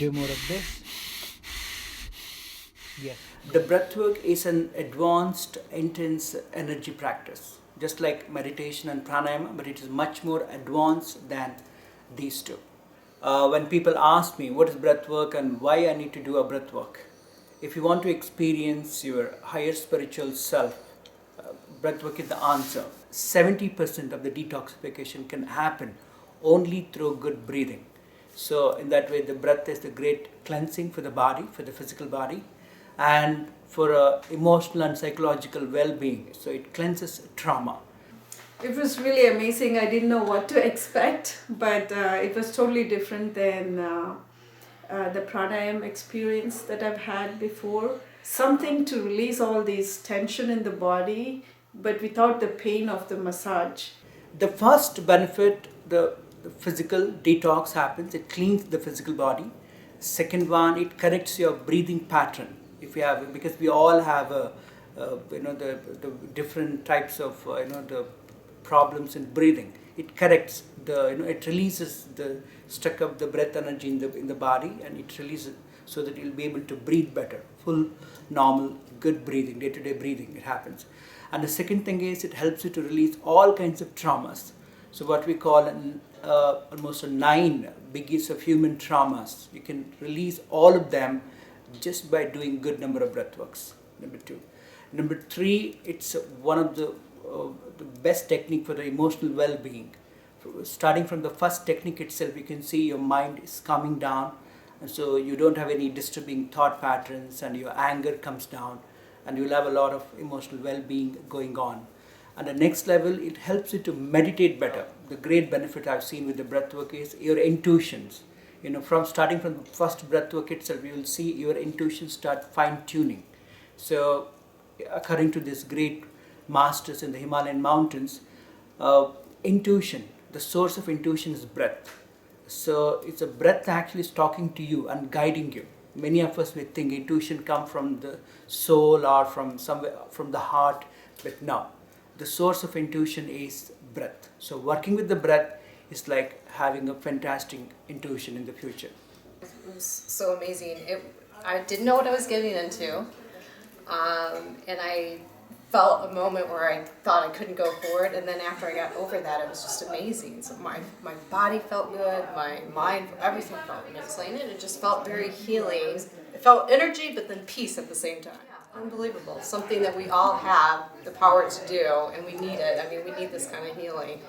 Do more of this. Yes. The breathwork is an advanced, intense energy practice, just like meditation and pranayama, but it is much more advanced than these two. When people ask me what is breathwork and why I need to do a breathwork, if you want to experience your higher spiritual self, breathwork is the answer. 70% of the detoxification can happen only through good breathing. So, in that way, the breath is the great cleansing for the body, for the physical body, and for emotional and psychological well being. So, it cleanses trauma. It was really amazing. I didn't know what to expect, but it was totally different than the pranayama experience that I've had before. Something to release all this tension in the body, but without the pain of the massage. The first benefit, the physical detox happens, it cleans the physical body. Second one, it corrects your breathing pattern. If you have, because we all have the different types of the problems in breathing. It corrects it releases the stuck up the breath energy in the body, and it releases so that you'll be able to breathe better, full, normal, good breathing, day-to-day breathing. It happens. And the second thing is it helps you to release all kinds of traumas. So what we call almost 9 biggies of human traumas, you can release all of them just by doing good number of breathworks. Number 2. Number 3, it's one of the best technique for the emotional well-being. Starting from the first technique itself, you can see your mind is calming down, and so you don't have any disturbing thought patterns, and your anger comes down, and you'll have a lot of emotional well-being going on. And the next level, it helps you to meditate better. The great benefit I've seen with the breathwork is your intuitions. From starting from the first breathwork itself, you will see your intuitions start fine-tuning. So, according to these great masters in the Himalayan mountains, intuition, the source of intuition is breath. So, it's a breath actually is talking to you and guiding you. Many of us would think intuition comes from the soul or from somewhere from the heart, but no. The source of intuition is breath. So working with the breath is like having a fantastic intuition in the future. It was so amazing. I didn't know what I was getting into, and I felt a moment where I thought I couldn't go forward, and then after I got over that, it was just amazing. So my body felt good, my mind, everything felt amazing, and it just felt very healing. It felt energy, but then peace at the same time. Unbelievable. Something that we all have the power to do, and we need it. I mean, we need this kind of healing,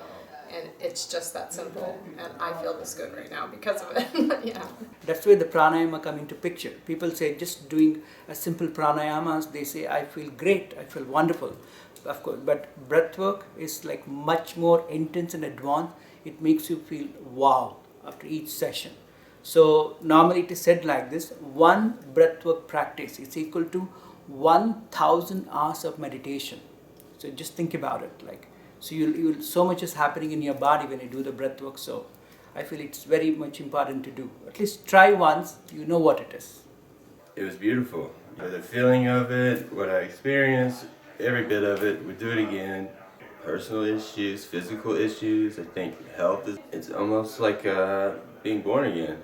and it's just that simple. And I feel this good right now because of it. Yeah. That's where the pranayama come into picture. People say just doing a simple pranayamas, they say I feel great, I feel wonderful. Of course, but breath work is like much more intense and advanced. It makes you feel wow after each session. So normally it is said like this: one breathwork practice is equal to 1,000 hours of meditation. So just think about it. So you'll so much is happening in your body when you do the breath work. So I feel it's very much important to do. At least try once, you know what it is. It was beautiful. The feeling of it, what I experienced, every bit of it. We do it again. Personal issues, physical issues. I think health it's almost like being born again.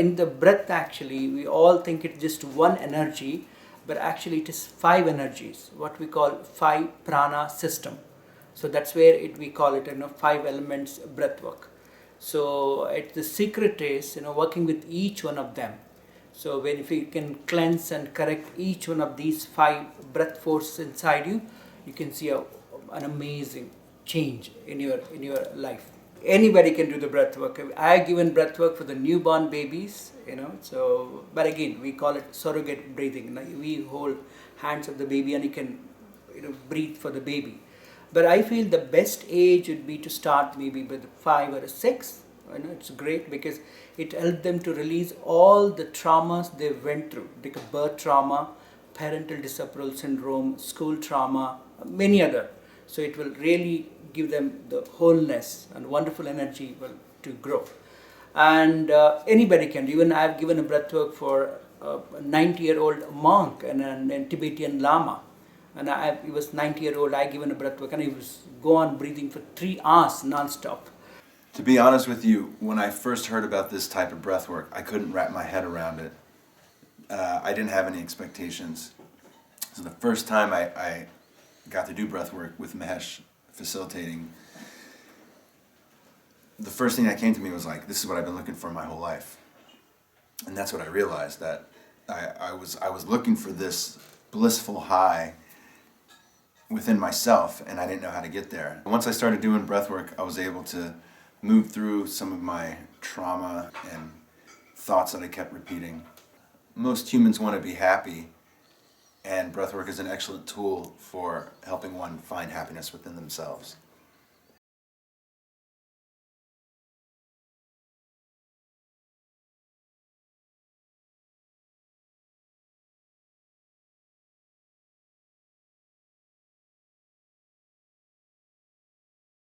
In the breath, actually, we all think it's just one energy, but actually it is 5 energies, what we call 5 prana system. So that's where we call it 5 elements breath work. So the secret is working with each one of them. So if you can cleanse and correct each one of these 5 breath forces inside you, you can see an amazing change in your life. Anybody can do the breath work. I have given breath work for the newborn babies, so, but again, we call it surrogate breathing. We hold hands of the baby and you can, breathe for the baby. But I feel the best age would be to start maybe with 5 or 6. It's great because it helps them to release all the traumas they went through, like a birth trauma, parental disapproval syndrome, school trauma, many other. So it will really give them the wholeness and wonderful energy to grow. And anybody can. Even I have given a breath work for a 90-year-old monk and a Tibetan Lama. And he was 90-year-old, I given a breath work and he was go on breathing for 3 hours non-stop. To be honest with you, when I first heard about this type of breath work, I couldn't wrap my head around it. I didn't have any expectations. So the first time I got to do breath work with Mahesh facilitating, the first thing that came to me was like, this is what I've been looking for my whole life. And that's what I realized, that I was looking for this blissful high within myself, and I didn't know how to get there. Once I started doing breath work, I was able to move through some of my trauma and thoughts that I kept repeating. Most humans want to be happy, and breathwork is an excellent tool for helping one find happiness within themselves.